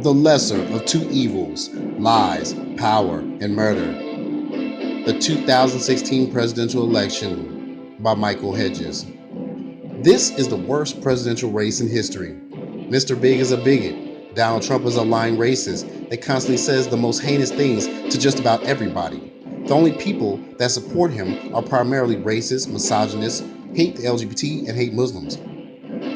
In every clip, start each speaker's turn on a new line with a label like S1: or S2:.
S1: The lesser of two evils, lies, power, and murder. The 2016 presidential election by Michael Hedges. This is the worst presidential race in history. Mr. Big is a bigot. Donald Trump is a lying racist that constantly says the most heinous things to just about everybody. The only people that support him are primarily racists, misogynists, hate the LGBT, and hate Muslims.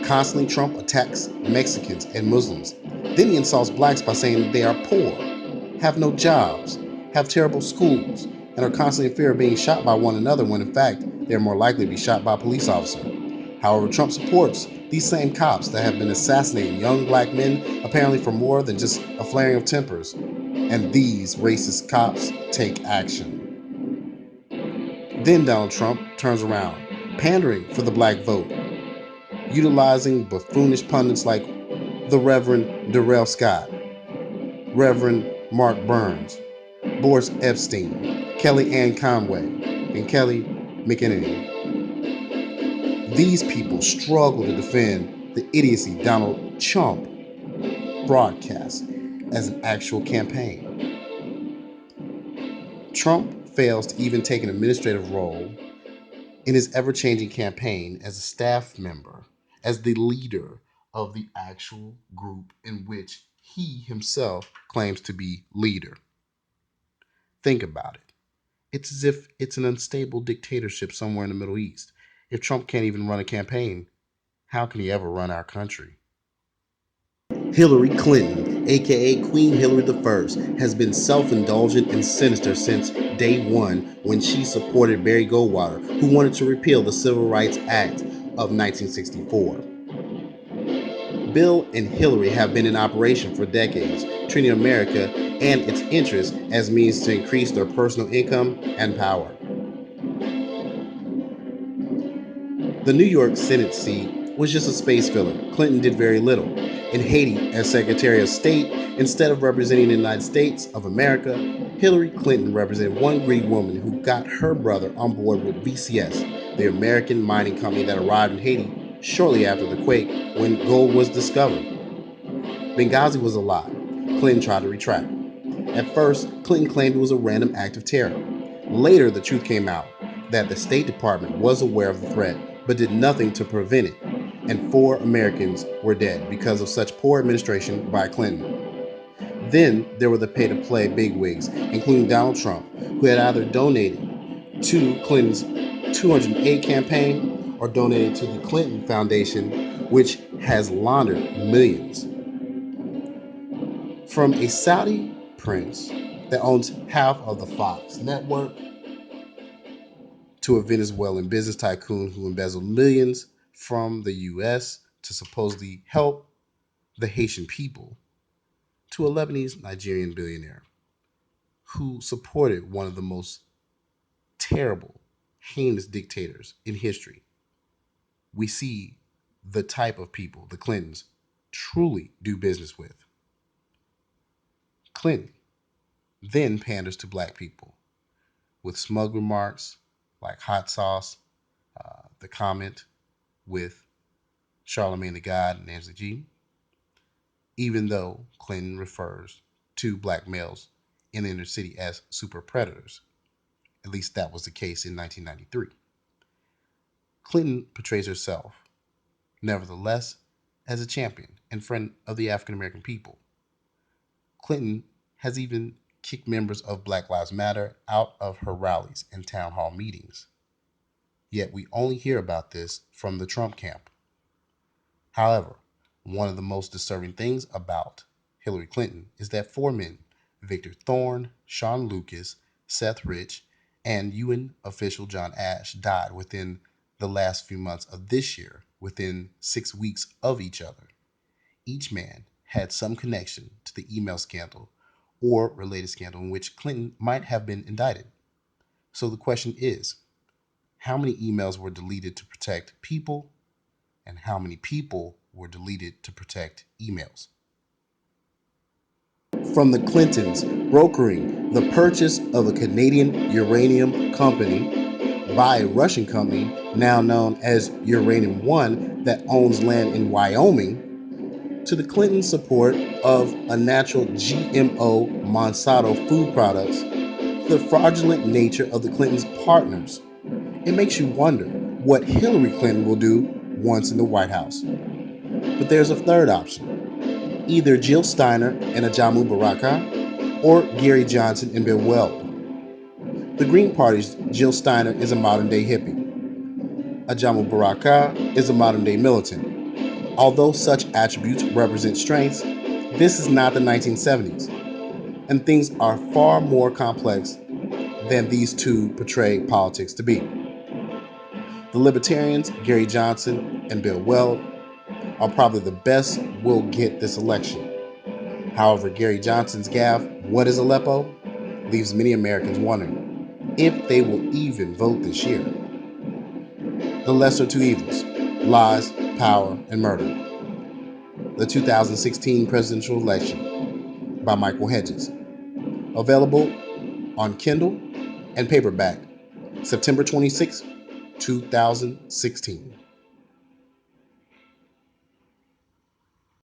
S1: Constantly, Trump attacks Mexicans and Muslims. Then he insults blacks by saying they are poor, have no jobs, have terrible schools, and are constantly in fear of being shot by one another when in fact they are more likely to be shot by a police officer. However, Trump supports these same cops that have been assassinating young black men apparently for more than just a flaring of tempers. And these racist cops take action. Then Donald Trump turns around, pandering for the black vote, utilizing buffoonish pundits like the Reverend Darrell Scott, Reverend Mark Burns, Boris Epshteyn, Kellyanne Conway, and Kayleigh McEnany. These people struggle to defend the idiocy Donald Chump broadcasts as an actual campaign. Trump fails to even take an administrative role in his ever-changing campaign as a staff member, as the leader of the actual group in which he himself claims to be leader. Think about it. It's as if it's an unstable dictatorship somewhere in the Middle East. If Trump can't even run a campaign, how can he ever run our country? Hillary Clinton, aka Queen Hillary I, has been self-indulgent and sinister since day one when she supported Barry Goldwater, who wanted to repeal the Civil Rights Act of 1964. Bill and Hillary have been in operation for decades, treating America and its interests as means to increase their personal income and power. The New York Senate seat was just a space filler. Clinton did very little. In Haiti, as Secretary of State, instead of representing the United States of America, Hillary Clinton represented one greedy woman who got her brother on board with VCS, the American mining company that arrived in Haiti shortly after the quake when gold was discovered. Benghazi was a lie. Clinton tried to retract. At first, Clinton claimed it was a random act of terror. Later, the truth came out that the State Department was aware of the threat but did nothing to prevent it, and 4 Americans were dead because of such poor administration by Clinton. Then there were the pay-to-play bigwigs, including Donald Trump, who had either donated to Clinton's 208 campaign or donated to the Clinton Foundation, which has laundered millions. From a Saudi prince that owns half of the Fox network to a Venezuelan business tycoon who embezzled millions from the U.S. to supposedly help the Haitian people, to a Lebanese Nigerian billionaire who supported one of the most terrible, heinous dictators in history. We see the type of people the Clintons truly do business with. Clinton then panders to black people with smug remarks like hot sauce, the comment with Charlemagne the God and Nancy G, even though Clinton refers to black males in the inner city as super predators. At least that was the case in 1993. Clinton portrays herself, nevertheless, as a champion and friend of the African American people. Clinton has even kicked members of Black Lives Matter out of her rallies and town hall meetings. Yet we only hear about this from the Trump camp. However, one of the most disturbing things about Hillary Clinton is that 4 men, Victor Thorne, Sean Lucas, Seth Rich, and UN official John Ash, died within the last few months of this year, within 6 weeks of each other. Each man had some connection to the email scandal or related scandal in which Clinton might have been indicted. So the question is, how many emails were deleted to protect people, and how many people were deleted to protect emails? From the Clintons brokering the purchase of a Canadian uranium company by a Russian company now known as Uranium One that owns land in Wyoming, to the Clintons' support of a natural GMO Monsanto food products, to the fraudulent nature of the Clintons' partners. It makes you wonder what Hillary Clinton will do once in the White House. But there's a third option. Either Jill Steiner and Ajamu Baraka, or Gary Johnson and Bill Weld. The Green Party's Jill Steiner is a modern-day hippie. Ajamu Baraka is a modern-day militant. Although such attributes represent strengths, this is not the 1970s, and things are far more complex than these two portray politics to be. The Libertarians, Gary Johnson and Bill Weld, are probably the best we'll get this election. However, Gary Johnson's gaffe, "What is Aleppo?" leaves many Americans wondering if they will even vote this year. The lesser two evils: lies, power, and murder. The 2016 presidential election by Michael Hedges. Available on Kindle and paperback, September 26, 2016.